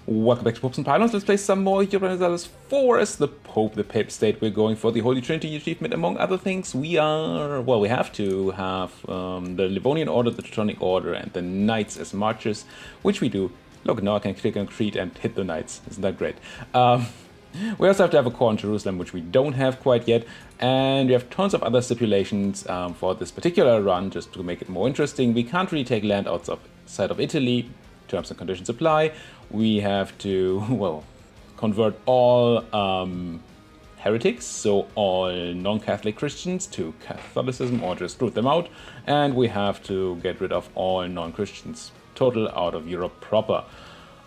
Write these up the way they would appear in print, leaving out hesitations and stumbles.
Welcome back to Popes and Pylons. Let's play some more Europa Universalis IV as the Pope, the Papal State. We're going for the Holy Trinity achievement, among other things. We have to have the Livonian Order, the Teutonic Order, and the Knights as marchers, which we do. Look, now I can click on Crete and hit the Knights. Isn't that great? We also have to have a core in Jerusalem, which we don't have quite yet. And we have tons of other stipulations for this particular run, just to make it more interesting. We can't really take land outside of Italy. Terms and conditions apply. We have to, well, convert all heretics, so all non-Catholic Christians, to Catholicism or just root them out. And we have to get rid of all non-Christians, total out of Europe proper.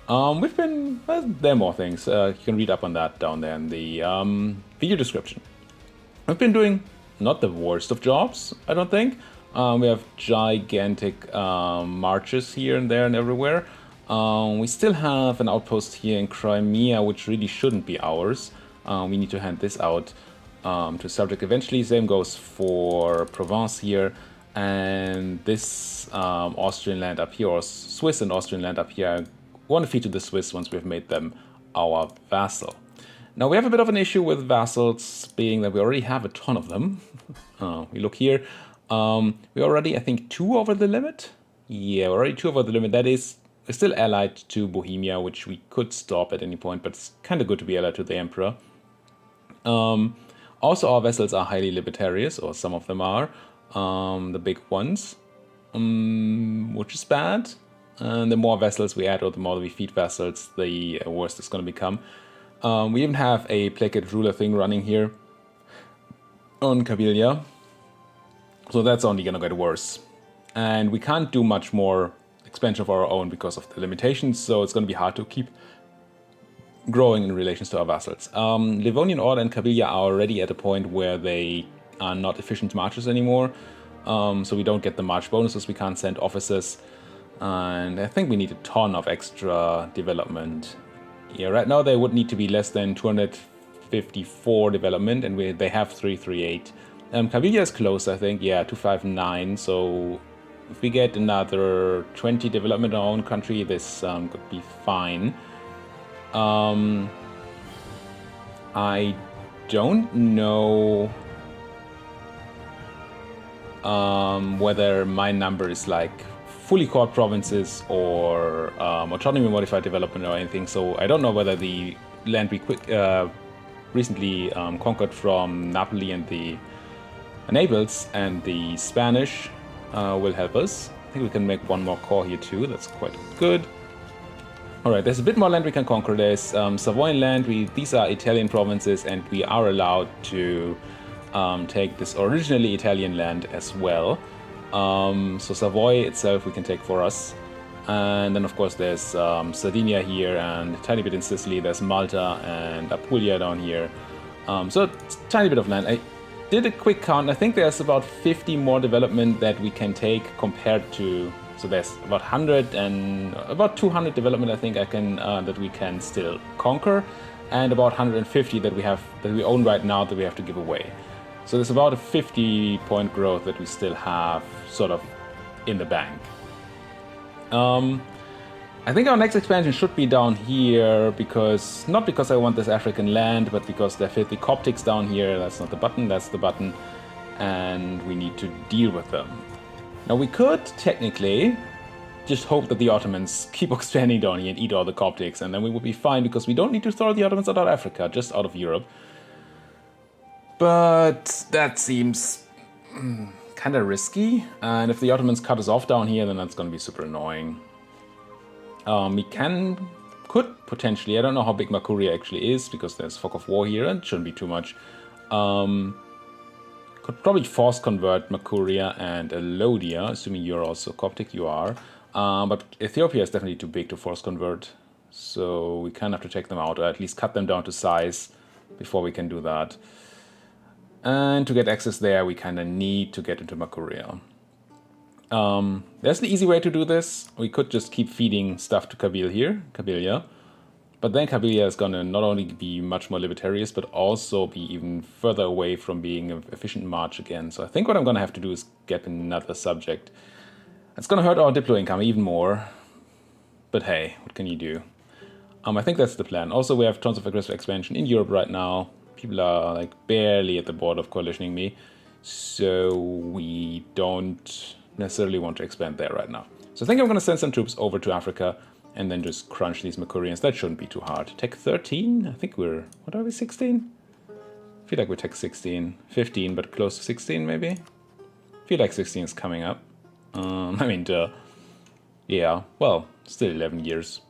We've been, well, there are more things. You can read up on that down there in the video description. We've been doing not the worst of jobs, I don't think. We have gigantic marches here and there and everywhere. We still have an outpost here in Crimea, which really shouldn't be ours. We need to hand this out to subject eventually. Same goes for Provence here. And this Austrian land up here, or Swiss and Austrian land up here, I want to feed to the Swiss once we've made them our vassal. Now we have a bit of an issue with vassals, being that we already have a ton of them. We look here. We're already, I think, 2 over the limit. Yeah, we're already 2 over the limit. That is, we're still allied to Bohemia, which we could stop at any point, but it's kind of good to be allied to the Emperor. Also, our vassals are highly libertarious, or some of them are, the big ones, which is bad. And the more vassals we add, or the more we feed vassals, the worse it's going to become. We even have a placated ruler thing running here on Kabylia. So that's only going to get worse. And we can't do much more expansion of our own because of the limitations, so it's going to be hard to keep growing in relations to our vassals. Livonian Order and Kabylia are already at a point where they are not efficient marchers anymore, so we don't get the march bonuses, we can't send officers, and I think we need a ton of extra development. Yeah, right now they would need to be less than 254 development, and they have 338. Kabylia is close, I think, yeah, 259, so if we get another 20 development in our own country, this could be fine. I don't know whether my number is like fully core provinces or autonomy modified development or anything, so I don't know whether the land we recently conquered from Napoli and the Naples and the Spanish will help us. I think we can make 1 more core here too, that's quite good. Alright, there's a bit more land we can conquer. There's Savoyan land, these are Italian provinces, and we are allowed to take this originally Italian land as well. So Savoy itself we can take for us. And then of course there's Sardinia here, and a tiny bit in Sicily, there's Malta and Apulia down here. So it's a tiny bit of land. I did a quick count. I think there's about 50 more development that we can take compared to, so there's about 100 and about 200 development I think that we can still conquer, and about 150 that we own right now that we have to give away. So there's about a 50-point growth that we still have sort of in the bank. I think our next expansion should be down here, because not because I want this African land, but because there are filthy Coptics down here. That's not the button, that's the button, and we need to deal with them. Now we could technically just hope that the Ottomans keep expanding down here and eat all the Coptics, and then we would be fine, because we don't need to throw the Ottomans out of Africa, just out of Europe. But that seems kind of risky, and if the Ottomans cut us off down here, then that's going to be super annoying. We could potentially, I don't know how big Makuria actually is, because there's fog of war here, and it shouldn't be too much. Could probably force convert Makuria and Alodia, assuming you're also Coptic, you are. But Ethiopia is definitely too big to force convert, so we kind of have to take them out, or at least cut them down to size before we can do that. And to get access there, we kind of need to get into Makuria. There's an easy way to do this. We could just keep feeding stuff to Kabylia. But then Kabylia is going to not only be much more libertarious, but also be even further away from being an efficient march again. So I think what I'm going to have to do is get another subject. It's going to hurt our Diplo income even more. But hey, what can you do? I think that's the plan. Also, we have tons of aggressive expansion in Europe right now. People are like barely at the border of coalitioning me. So we don't necessarily want to expand there right now. So I think I'm going to send some troops over to Africa and then just crunch these Makurians. That shouldn't be too hard. Tech 13? I think we're... What are we, 16? I feel like we're tech 16. 15, but close to 16 maybe? I feel like 16 is coming up. I mean, yeah, well, still 11 years.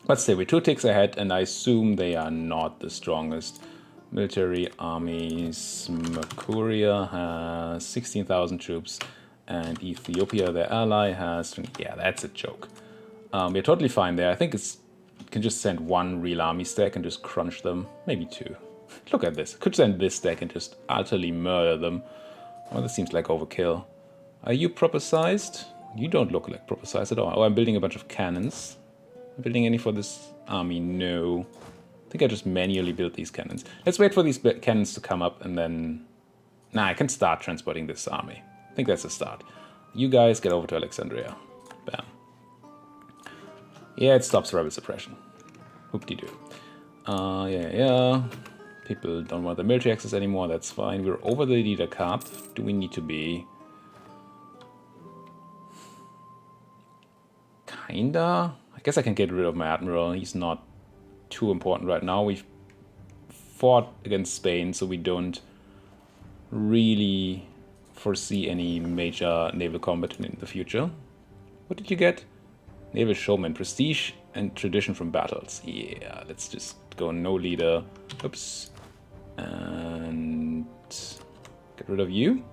But still, we're 2 ticks ahead, and I assume they are not the strongest military armies. Makuria has 16,000 troops, and Ethiopia, their ally, has... Yeah, that's a joke. We're totally fine there. I think it can just send 1 real army stack and just crunch them. Maybe 2. Look at this. Could send this stack and just utterly murder them. Well, this seems like overkill. Are you proper sized? You don't look like proper sized at all. Oh, I'm building a bunch of cannons. Am I building any for this army? No. I think I just manually built these cannons. Let's wait for these cannons to come up and then... Nah, I can start transporting this army. I think that's a start. You guys get over to Alexandria. Bam. Yeah, it stops rebel suppression. Whoop-de-doo. Yeah. People don't want the military access anymore. That's fine. We're over the leader cap. Do we need to be? Kinda. I guess I can get rid of my admiral. He's not too important right now. We've fought against Spain, so we don't really foresee any major naval combat in the future. What did you get? Naval showman, prestige and tradition from battles. Yeah, let's just go no leader. Oops. And get rid of you.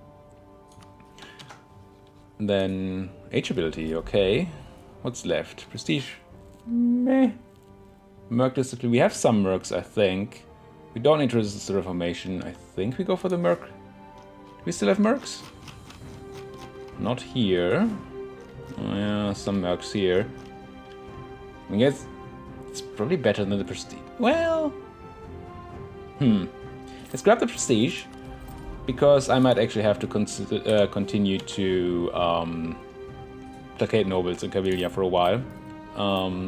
And then H ability, okay. What's left? Prestige. Meh. Merc discipline. We have some mercs, I think. We don't need to resist the Reformation. I think we go for the merc. Do we still have mercs? Not here. Oh, yeah, some mercs here. I guess it's probably better than the prestige. Well, let's grab the prestige, because I might actually have to continue to placate nobles in Cabilia for a while.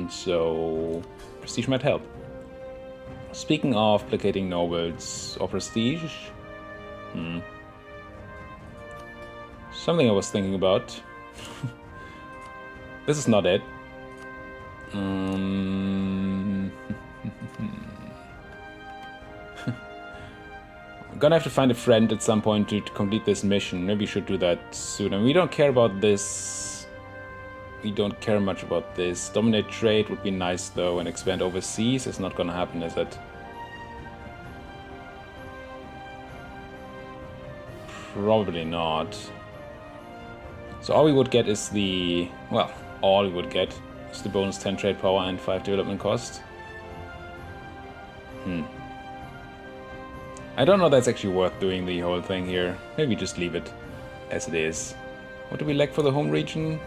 So prestige might help. Speaking of placating nobles or prestige, something I was thinking about. This is not it. I'm gonna have to find a friend at some point to complete this mission. Maybe we should do that soon. And we don't care about this. We don't care much about this. Dominate trade would be nice though, and expand overseas is not gonna happen, is it? Probably not. So all we would get is the... Well, all we would get is the bonus 10 trade power and 5 development cost. I don't know if that's actually worth doing the whole thing here. Maybe just leave it as it is. What do we lack for the home region?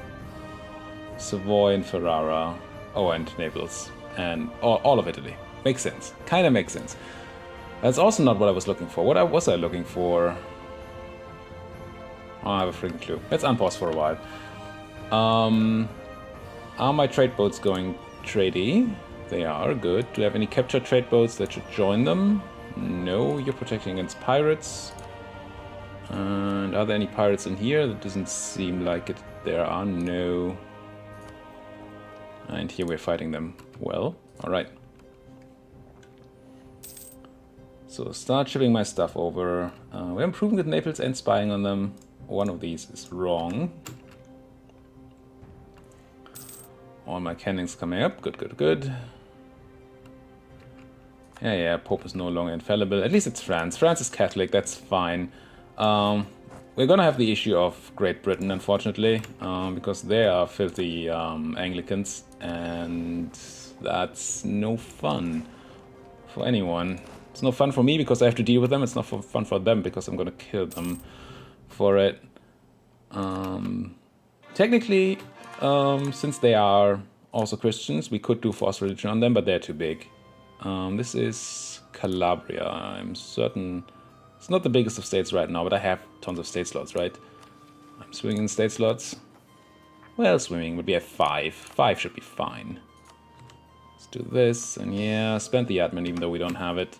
Savoy and Ferrara. Oh, and Naples. And all of Italy. Makes sense. Kinda makes sense. That's also not what I was looking for. What was I looking for? Oh, I have a freaking clue. Let's unpause for a while. Are my trade boats going tradey? They are, good. Do I have any captured trade boats that should join them? No, you're protecting against pirates. And are there any pirates in here? That doesn't seem like it. There are no. And here we're fighting them. Well, alright. So start shipping my stuff over. We're improving with Naples and spying on them. One of these is wrong. All my cannons coming up. Good. Yeah, Pope is no longer infallible. At least it's France. France is Catholic, that's fine. We're gonna have the issue of Great Britain, unfortunately, because they are filthy Anglicans, and that's no fun for anyone. It's no fun for me because I have to deal with them. It's not fun for them because I'm gonna kill them for it. Technically, since they are also Christians, we could do forced religion on them, but they're too big. This is Calabria. I'm certain it's not the biggest of states right now, but I have tons of state slots, right? I'm swimming in state slots. Well, swimming would be at 5. 5 should be fine. Let's do this, and yeah, spend the admin even though we don't have it.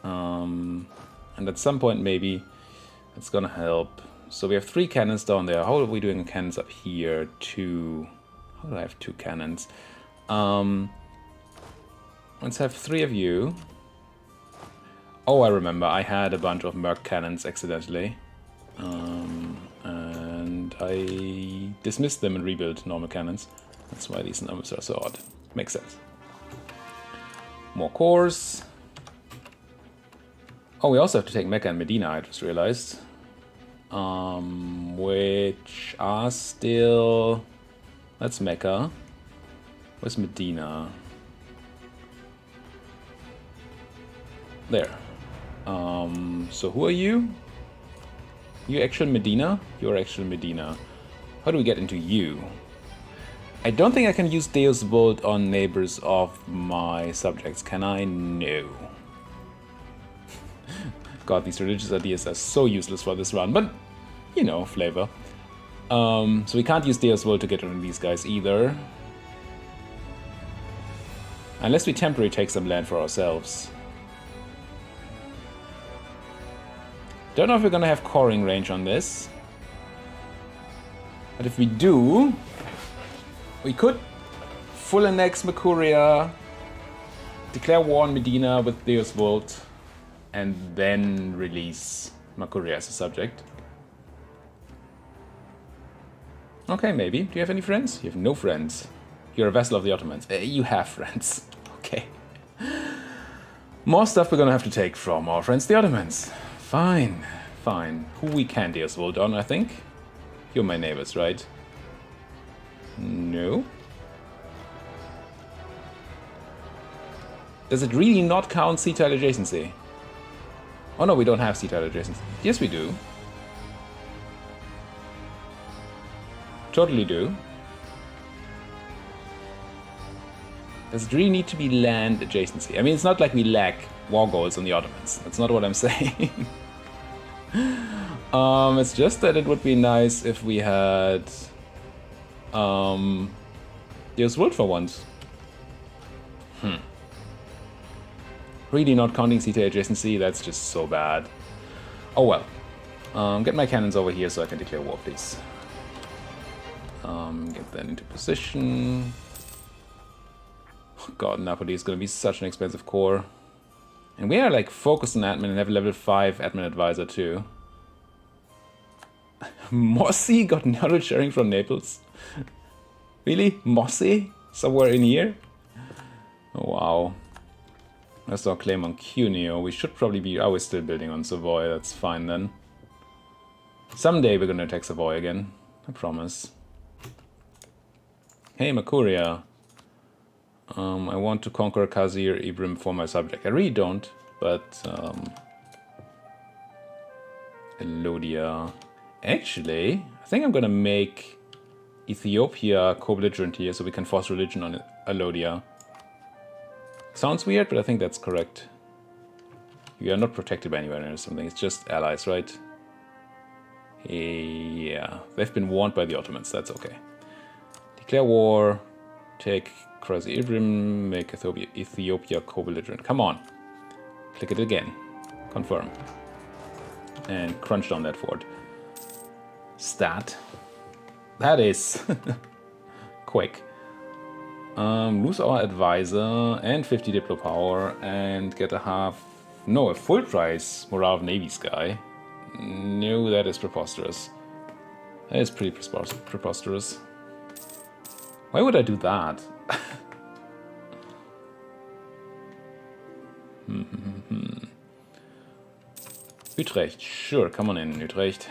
And at some point maybe it's gonna help. So we have 3 cannons down there. How are we doing cannons up here? 2. How do I have 2 cannons? Let's have 3 of you. Oh, I remember. I had a bunch of Merc cannons accidentally. And I dismissed them and rebuilt normal cannons. That's why these numbers are so odd. Makes sense. More cores. Oh, we also have to take Mecca and Medina, I just realized. Which are still... That's Mecca. Where's Medina? There. So who are you? You're actual Medina? You're actual Medina. How do we get into you? I don't think I can use Deus Vult on neighbors of my subjects. Can I? No. God, these religious ideas are so useless for this run, but, you know, flavor. So we can't use Deus Vult to get rid of these guys either. Unless we temporarily take some land for ourselves. Don't know if we're gonna have coring range on this. But if we do, we could full annex Mercuria, declare war on Medina with Deus Vult, and then release Mercuria as a subject. Okay, maybe. Do you have any friends? You have no friends. You're a vassal of the Ottomans. You have friends. Okay. More stuff we're gonna have to take from our friends the Ottomans. Fine, fine. Who we can Deus Vult on, I think. You're my neighbors, right? No. Does it really not count C-tile adjacency? Oh no, we don't have C-tile adjacency. Yes, we do. Totally do. Does it really need to be land adjacency? I mean, it's not like we lack war goals on the Ottomans. That's not what I'm saying. It's just that it would be nice if we had Deus Vult for once. Really not counting CTA adjacency, that's just so bad. Oh well. Get my cannons over here so I can declare war, please. Get that into position. Oh God, Napoli is gonna be such an expensive core. And we are like focused on admin and have a level 5 admin advisor too. Mossy got knowledge sharing from Naples. Really? Mossy? Somewhere in here? Oh wow. That's our claim on Cuneo. We should probably be... Oh, we're still building on Savoy. That's fine then. Someday we're gonna attack Savoy again. I promise. Hey, Mercuria. I want to conquer Kazir Ibrim for my subject. I really don't, but... Elodia. Actually, I think I'm gonna make Ethiopia co-belligerent here so we can force religion on Elodia. Sounds weird, but I think that's correct. We are not protected by anyone or something, it's just allies, right? Yeah, they've been warned by the Ottomans, that's okay. Declare war, take Krazi Ibrim, make Ethiopia co-belligerent. Come on. Click it again. Confirm. And crunch down that fort. Stat. That is quick. Lose our advisor and 50 Diplo power and get a full price morale of Navy's guy. No, that is preposterous. That is pretty preposterous. Why would I do that? Utrecht, sure, come on in, Utrecht.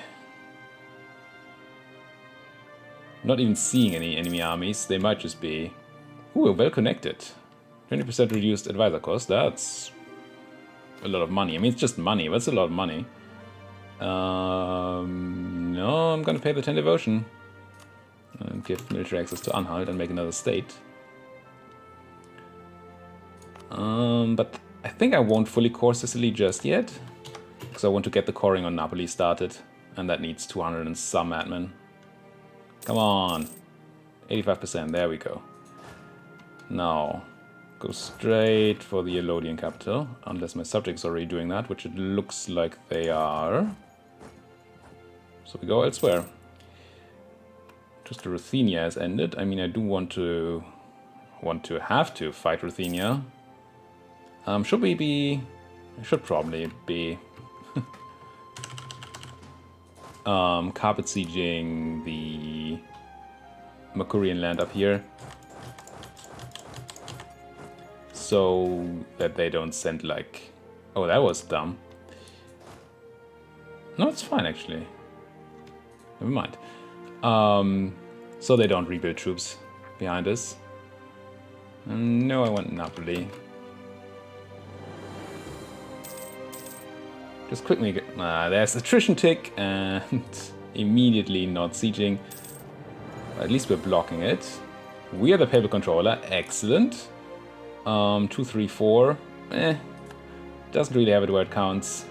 Not even seeing any enemy armies, they might just be... Ooh, we're well connected. 20% reduced advisor cost, that's a lot of money. I mean, it's just money, but it's a lot of money. No, I'm gonna pay the 10 devotion. And give military access to Anhalt and make another state. But I think I won't fully core Sicily just yet. Because I want to get the coring on Napoli started. And that needs 200 and some admin. Come on. 85%, there we go. Now, go straight for the Elodian capital, unless my subjects are already doing that, which it looks like they are. So we go elsewhere. Just Ruthenia has ended. I mean, I do have to fight Ruthenia. Should we be? I should probably be carpet sieging the Makurian land up here, so that they don't send like... Oh, that was dumb. No, it's fine actually. Never mind. So they don't rebuild troops behind us. No, I want Napoli. Just quickly get... there's attrition tick and immediately not sieging. At least we're blocking it. We are the papal controller. Excellent. 2, 3, 4. Doesn't really have it where it counts.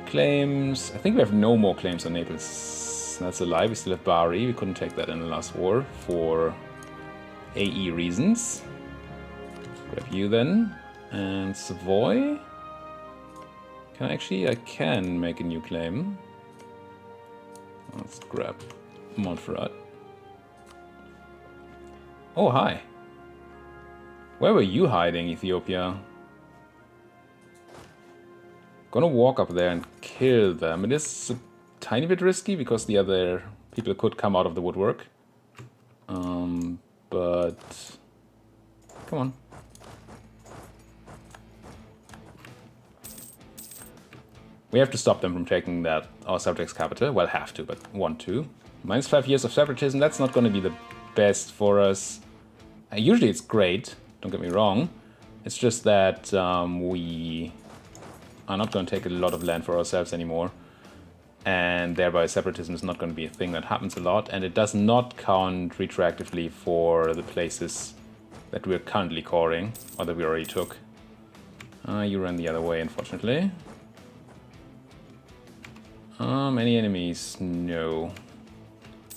Claims. I think we have no more claims on Naples. That's a lie. We still have Bari. We couldn't take that in the last war for AE reasons. Grab you then. And Savoy. I can make a new claim. Let's grab Montferrat. Oh, hi. Where were you hiding, Ethiopia? Gonna walk up there and kill them. It is a tiny bit risky because the other people could come out of the woodwork. But come on. We have to stop them from taking that, our subject's capital. Well, have to, but want to. Minus 5 years of separatism, that's not going to be the best for us. Usually it's great, don't get me wrong. It's just that we are not going to take a lot of land for ourselves anymore. And thereby separatism is not going to be a thing that happens a lot. And it does not count retroactively for the places that we're currently coring, or that we already took. You ran the other way, unfortunately. Any enemies? No.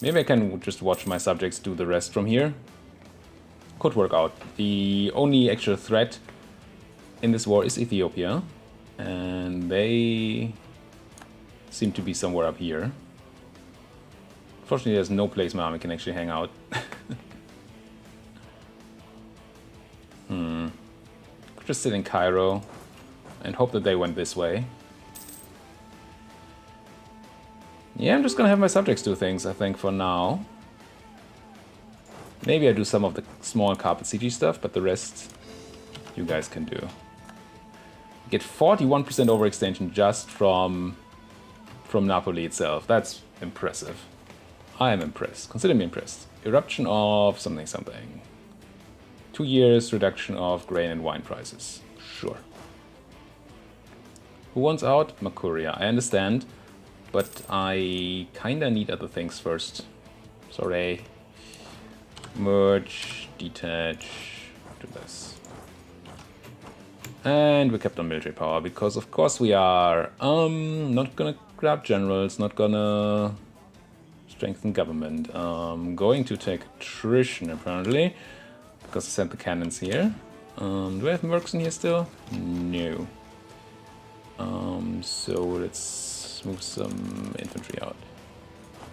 Maybe I can just watch my subjects do the rest from here. Could work out. The only actual threat in this war is Ethiopia. And they seem to be somewhere up here. Fortunately, there's no place my army can actually hang out. Just sit in Cairo and hope that they went this way. Yeah, I'm just gonna have my subjects do things, I think, for now. Maybe I do some of the small carpet CG stuff, but the rest you guys can do. Get 41% overextension just from Napoli itself. That's impressive. I am impressed. Consider me impressed. Eruption of something something. 2 years reduction of grain and wine prices. Sure. Who wants out? Makuria. I understand. But I kinda need other things first. Sorry. Merge, detach, do this. And we kept on military power because of course we are not gonna grab generals, not gonna strengthen government. Going to take attrition apparently. Because I sent the cannons here. Do I have mercs in here still? No. So let's move some infantry out.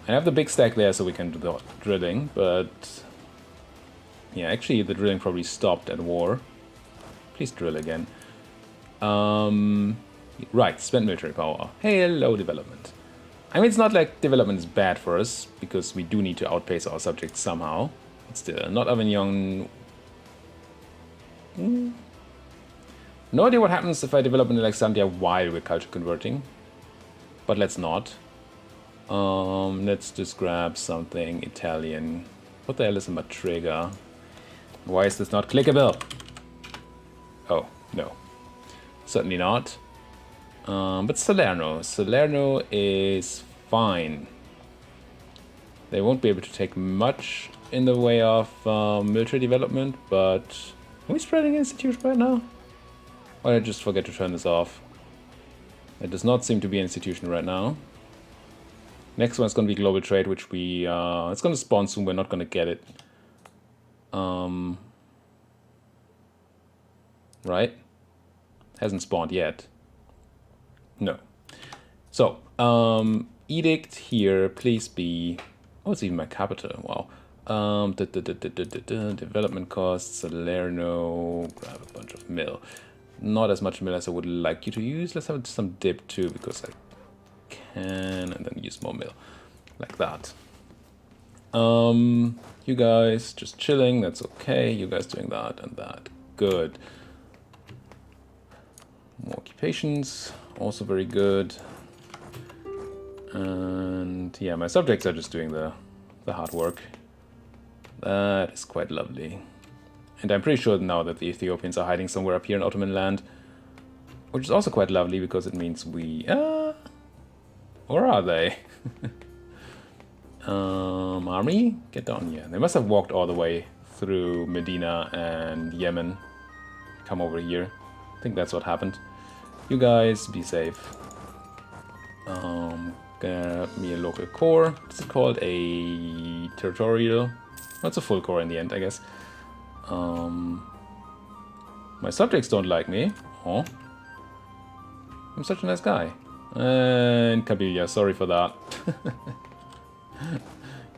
I have the big stack there so we can do the drilling, but yeah, actually the drilling probably stopped at war. Please drill again. Right, spend military power. Hello, development. I mean, it's not like development is bad for us, because we do need to outpace our subjects somehow. But still, not Avignon. No idea what happens if I develop in Alexandria while we're culture converting. But let's not. Let's just grab something Italian. What the hell is a Matrega? Why is this not clickable? Oh, no. Certainly not. But Salerno. Salerno is fine. They won't be able to take much in the way of military development, but... Are we spreading institution right now? Or did I just forget to turn this off? It does not seem to be an institution right now. Next one's going to be global trade, which we... it's going to spawn soon, we're not going to get it. right? Hasn't spawned yet. No. So, edict here, please be... Oh, it's even my capital. Wow. Development costs, Salerno, grab a bunch of mill. Not as much mill as I would like you to use. Let's have some dip too, because I can, and then use more mill. Like that. You guys just chilling, that's okay. You guys doing that and that. Good. More occupations, also very good. And yeah, my subjects are just doing the hard work. That is quite lovely. And I'm pretty sure now that the Ethiopians are hiding somewhere up here in Ottoman land. Which is also quite lovely because it means we... or are they? Army? Get down here. They must have walked all the way through Medina and Yemen. Come over here. I think that's what happened. You guys, be safe. Get me a local core. What's it called? A territorial? Well, it's a full core in the end, I guess. My subjects don't like me. Oh. I'm such a nice guy. And Kabylia, sorry for that.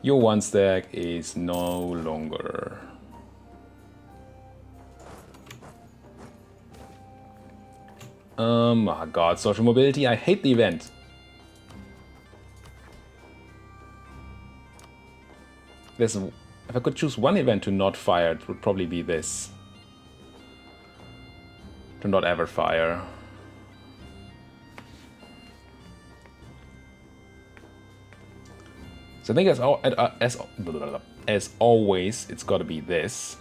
Your one stack is no longer. Oh god, social mobility, I hate the event. If I could choose one event to not fire, it would probably be this. To not ever fire. So I think as always, it's got to be this.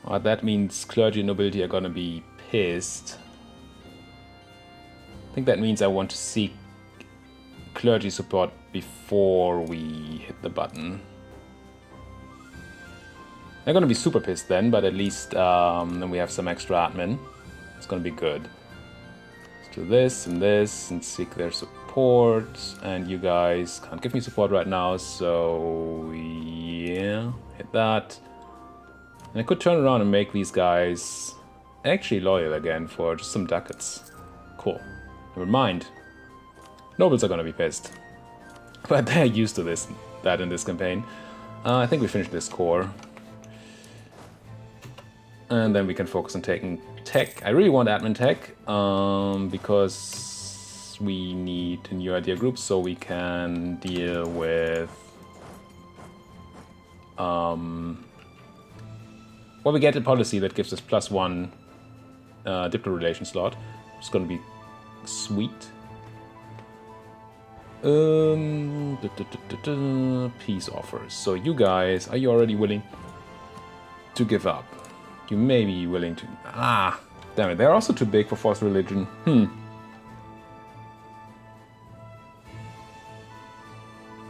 That means clergy and nobility are going to be pissed. I think that means I want to seek clergy support before we hit the button. They're going to be super pissed then, but at least then we have some extra admin. It's going to be good. Let's do this and seek their support. And you guys can't give me support right now, so yeah, hit that. And I could turn around and make these guys actually loyal again for just some ducats. Cool. Never mind. Nobles are gonna be pissed. But they're used to that in this campaign. I think we finished this core. And then we can focus on taking tech. I really want admin tech, because we need a new idea group so we can deal with... well, we get a policy that gives us +1 diplo relation slot. It's gonna be sweet. Peace offers. So you guys, are you already willing to give up? You may be willing to... Ah, damn it, they're also too big for forced religion.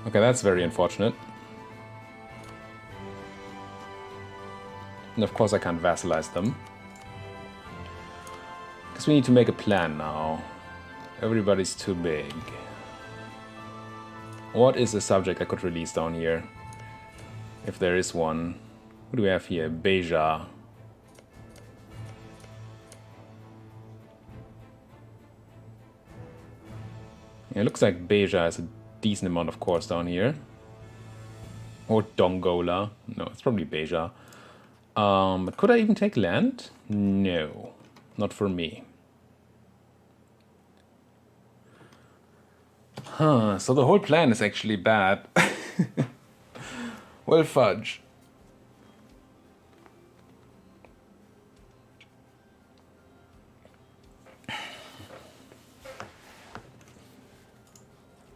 Okay, that's very unfortunate. And of course I can't vassalize them. Because we need to make a plan now. Everybody's too big. What is the subject I could release down here? If there is one. What do we have here? Beja. Yeah, it looks like Beja has a decent amount of cores down here. Or Dongola. No, it's probably Beja. But could I even take land? No. Not for me. Huh, so the whole plan is actually bad. Well, fudge.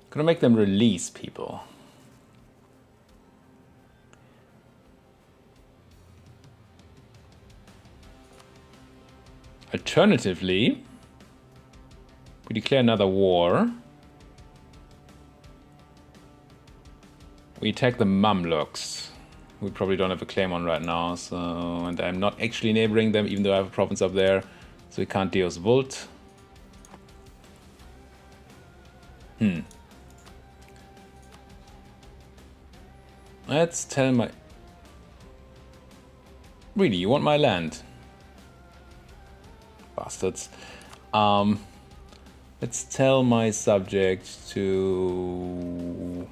Gonna make them release people. Alternatively, we declare another war. We attack the Mamluks. We probably don't have a claim on right now, so... And I'm not actually neighboring them, even though I have a province up there. So we can't Deus Vult. Let's tell my... Really, you want my land? Bastards. Let's tell my subject to...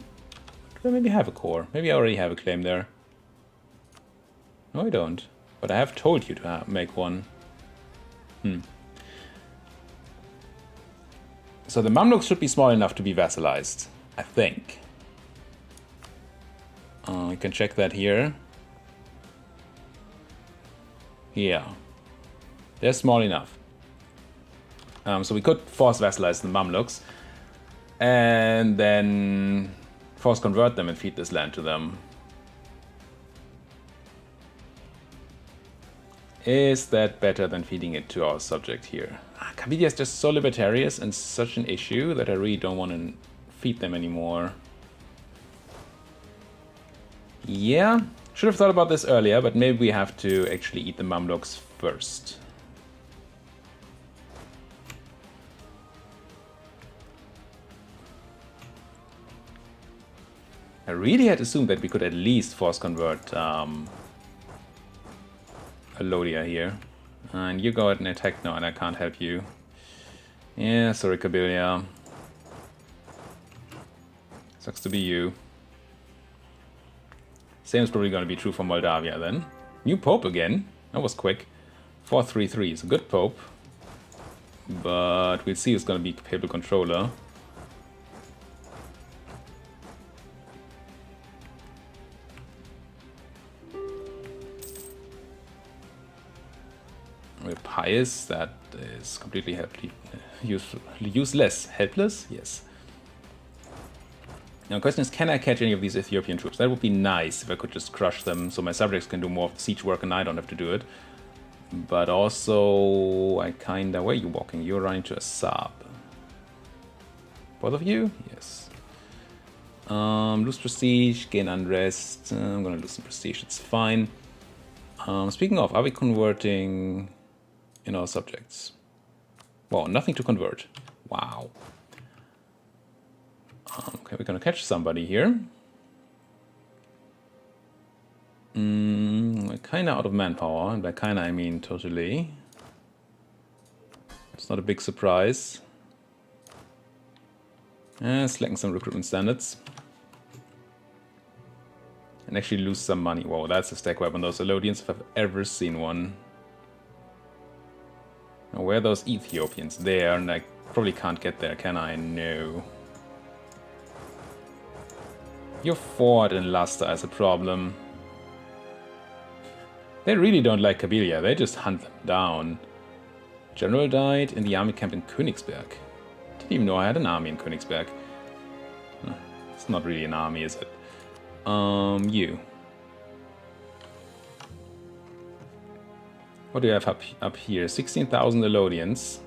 Do I maybe have a core? Maybe I already have a claim there. No, I don't. But I have told you to make one. So the Mamluks should be small enough to be vassalized, I think. You can check that here. Yeah. They're small enough. So we could force vassalize the Mamluks. And then force convert them and feed this land to them. Is that better than feeding it to our subject here? Kabylia is just so libertarian and such an issue that I really don't want to feed them anymore. Yeah, should have thought about this earlier, but maybe we have to actually eat the Mamluks first. I really had assumed that we could at least force convert a Lothian here. And you go ahead and attack now, and I can't help you. Yeah, sorry, Kabylia. Sucks to be you. Same is probably going to be true for Moldavia then. New Pope again. That was quick. 433 is a good Pope. But we'll see who's going to be Papal Controller. With Pious, that is completely useless. Helpless? Yes. Now the question is, can I catch any of these Ethiopian troops? That would be nice if I could just crush them so my subjects can do more of the siege work and I don't have to do it. But also, I kinda... Where are you walking? You're running to Assab. Both of you? Yes. Lose prestige, gain unrest. I'm gonna lose some prestige, it's fine. Speaking of, are we converting in our subjects? Well, nothing to convert. Wow. Okay, we're gonna catch somebody here. We're kinda out of manpower, and by kinda I mean totally. It's not a big surprise. Slacking some recruitment standards. And actually lose some money. Whoa, that's a stack weapon. Those Elodians, if I've ever seen one. Now, where are those Ethiopians? There, and I probably can't get there, can I? No. Your fort in Luster is a problem. They really don't like Kabylia, they just hunt them down. General died in the army camp in Königsberg. Didn't even know I had an army in Königsberg. It's not really an army, is it? You. What do you have up here? 16,000 Elodians.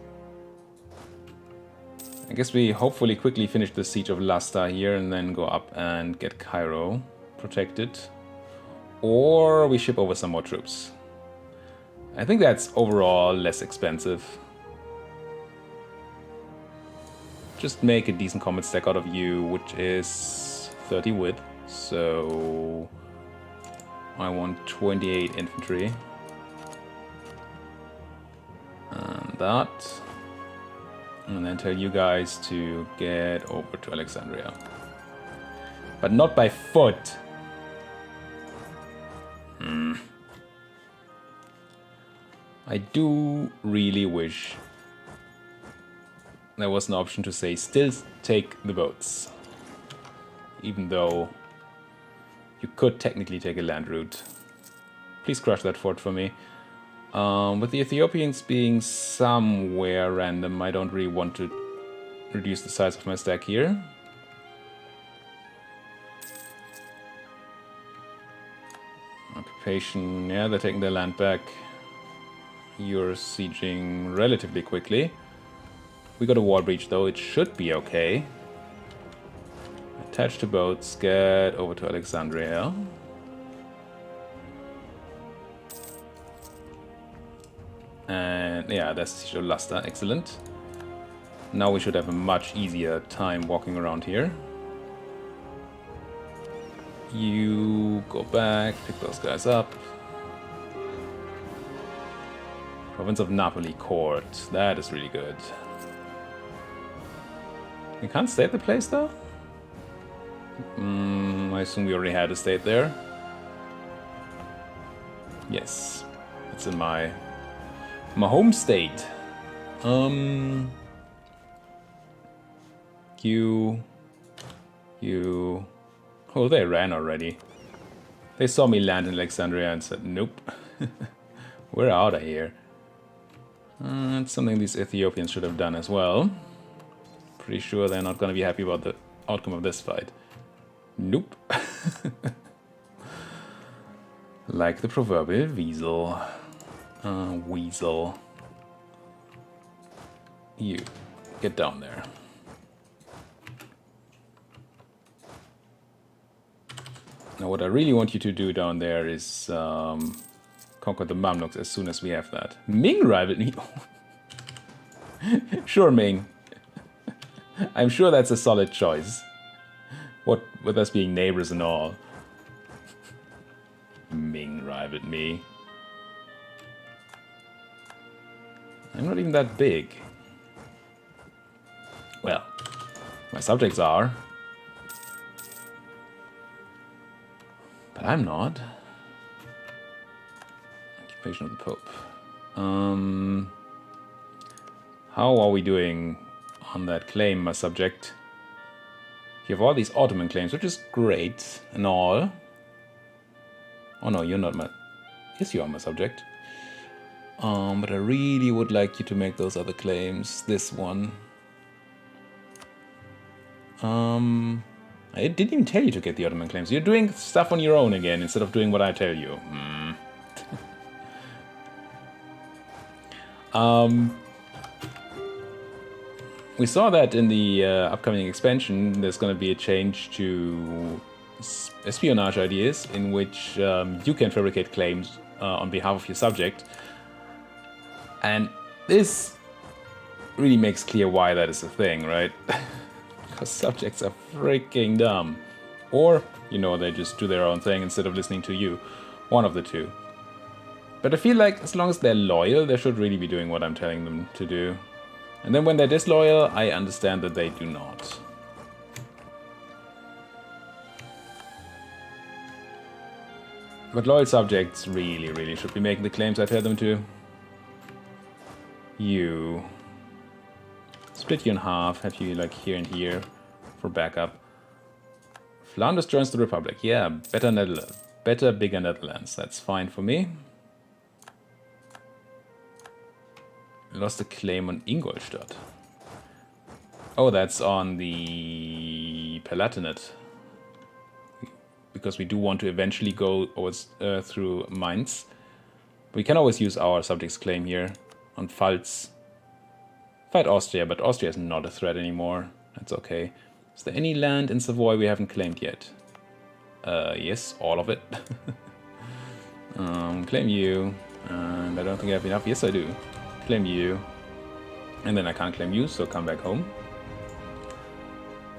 I guess we hopefully quickly finish the siege of Luster here and then go up and get Cairo protected. Or we ship over some more troops. I think that's overall less expensive. Just make a decent combat stack out of you, which is 30 width. So I want 28 infantry. And that. And then tell you guys to get over to Alexandria. But not by foot. I do really wish there was an option to say still take the boats. Even though you could technically take a land route. Please crush that fort for me. With the Ethiopians being somewhere random, I don't really want to reduce the size of my stack here. Occupation, yeah, they're taking their land back. You're sieging relatively quickly. We got a wall breach though, it should be okay. Attach to boats, get over to Alexandria. And yeah, that's Siege of Luster, excellent. Now we should have a much easier time walking around here. You go back, pick those guys up. Province of Napoli Court. That is really good. We can't stay at the place though? I assume we already had a state there. Yes. It's in my home state. You... Oh, they ran already. They saw me land in Alexandria and said, nope. We're out of here. It's something these Ethiopians should have done as well. Pretty sure they're not going to be happy about the outcome of this fight. Nope. Like the proverbial weasel. Weasel. You, get down there. Now what I really want you to do down there is conquer the Mamluks as soon as we have that. Ming rivaled me. Sure, Ming. I'm sure that's a solid choice. What with us being neighbors and all. Ming rivaled me. I'm not even that big. Well, my subjects are. But I'm not. Occupation of the Pope. How are we doing on that claim, my subject? You have all these Ottoman claims, which is great and all. Oh no, you're not my... Yes, you are my subject. But I really would like you to make those other claims. This one. I didn't even tell you to get the Ottoman claims. You're doing stuff on your own again instead of doing what I tell you. We saw that in the upcoming expansion. There's going to be a change to espionage ideas in which you can fabricate claims on behalf of your subject. And this really makes clear why that is a thing, right? Because subjects are freaking dumb. Or, you know, they just do their own thing instead of listening to you. One of the two. But I feel like as long as they're loyal, they should really be doing what I'm telling them to do. And then when they're disloyal, I understand that they do not. But loyal subjects really, really should be making the claims I tell them to. You. Split you in half, have you like here and here for backup. Flanders joins the Republic. Yeah, better Netherlands. Better, bigger Netherlands. That's fine for me. Lost a claim on Ingolstadt. Oh, that's on the Palatinate. Because we do want to eventually go through Mainz. We can always use our subject's claim here on Pfalz. Fight Austria, but Austria is not a threat anymore. That's okay. Is there any land in Savoy we haven't claimed yet? Yes, all of it. Claim you. And I don't think I have enough. Yes, I do. Claim you. And then I can't claim you, so come back home.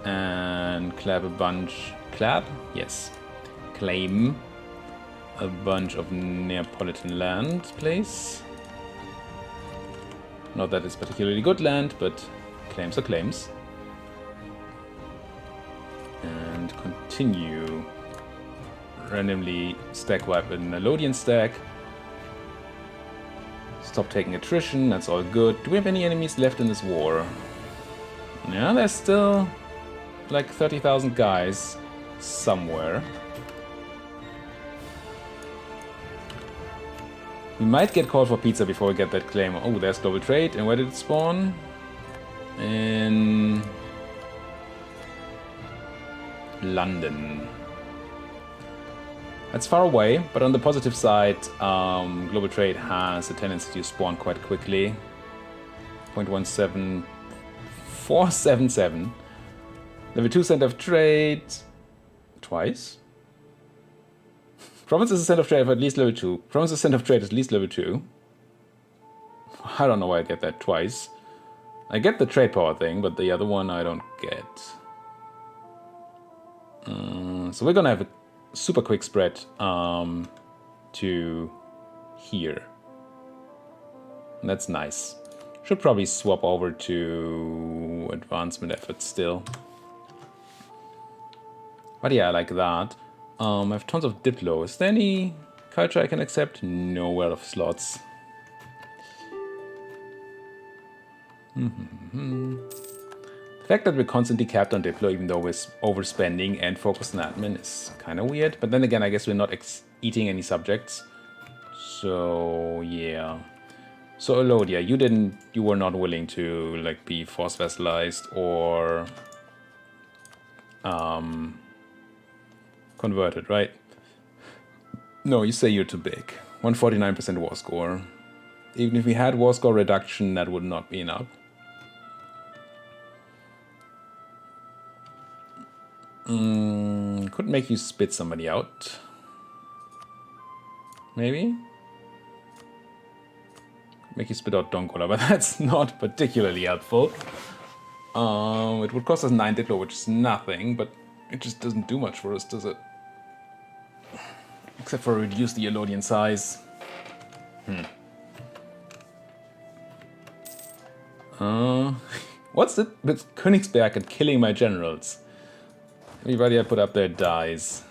And clap a bunch... Clap? Yes. Claim a bunch of Neapolitan land, please. Not that it's particularly good land, but claims are claims. And continue. Randomly stack wipe a Nalodian stack. Stop taking attrition, that's all good. Do we have any enemies left in this war? Yeah, there's still like 30,000 guys somewhere. We might get called for pizza before we get that claim. Oh, there's global trade. And where did it spawn? In London. That's far away, but on the positive side, global trade has a tendency to spawn quite quickly. 0.17477. Level 2 center of trade. Twice? Province is a center of trade of at least level 2. Province is a center of trade at least level 2. I don't know why I get that twice. I get the trade power thing, but the other one I don't get. So we're gonna have a super quick spread to here. That's nice. Should probably swap over to advancement efforts still. But yeah, I like that. I have tons of Diplo. Is there any culture I can accept? No, out of slots. The fact that we're constantly capped on Diplo, even though we're overspending and focused on admin, is kind of weird. But then again, I guess we're not eating any subjects. So yeah. So Elodia, you were not willing to like be force vassalized or converted, right? No, you say you're too big. 149% war score. Even if we had war score reduction, that would not be enough. Could make you spit somebody out. Maybe? Make you spit out Donkola, but that's not particularly helpful. It would cost us 9 Diplo, which is nothing, but it just doesn't do much for us, does it? Except for reduce the Elodian size. What's it with Königsberg and killing my generals? Everybody I put up there dies.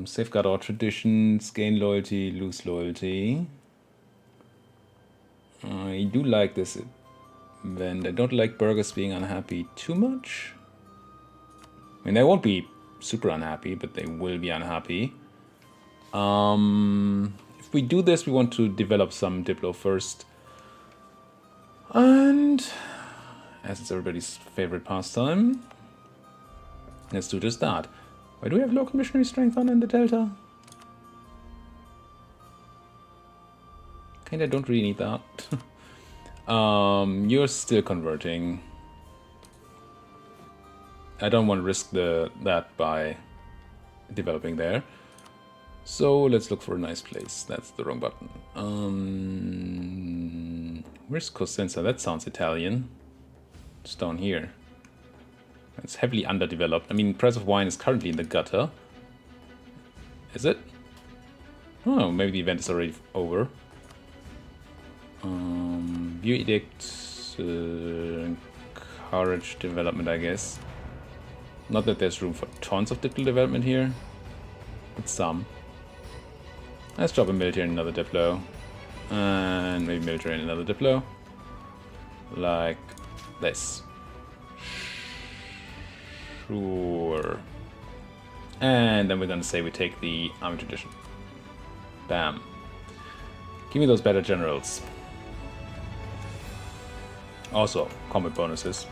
Safeguard our traditions, gain loyalty, lose loyalty. I do like this event. I don't like burghers being unhappy too much. I mean, they won't be super unhappy, but they will be unhappy. If we do this, we want to develop some Diplo first. And as it's everybody's favorite pastime, let's do just that. Why do we have local missionary strength on in the Delta? Kinda don't really need that. You're still converting. I don't want to risk that by developing there. So let's look for a nice place. That's the wrong button. Where's Cosenza? That sounds Italian. It's down here. It's heavily underdeveloped. I mean, Price of Wine is currently in the gutter. Is it? Oh, maybe the event is already over. View Edict. Encourage development, I guess. Not that there's room for tons of Diplo development here, but some. Let's drop a military in another Diplo. And maybe military in another Diplo. Like this. Sure. And then we're gonna say we take the army tradition. Bam. Give me those better generals. Also, combat bonuses.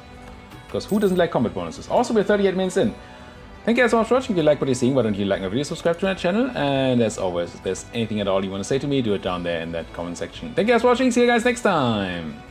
Because who doesn't like combat bonuses? Also, we're 38 minutes in. Thank you guys so much for watching. If you like what you're seeing, why don't you like my video, subscribe to my channel, and as always, if there's anything at all you want to say to me, do it down there in that comment section. Thank you guys for watching. See you guys next time.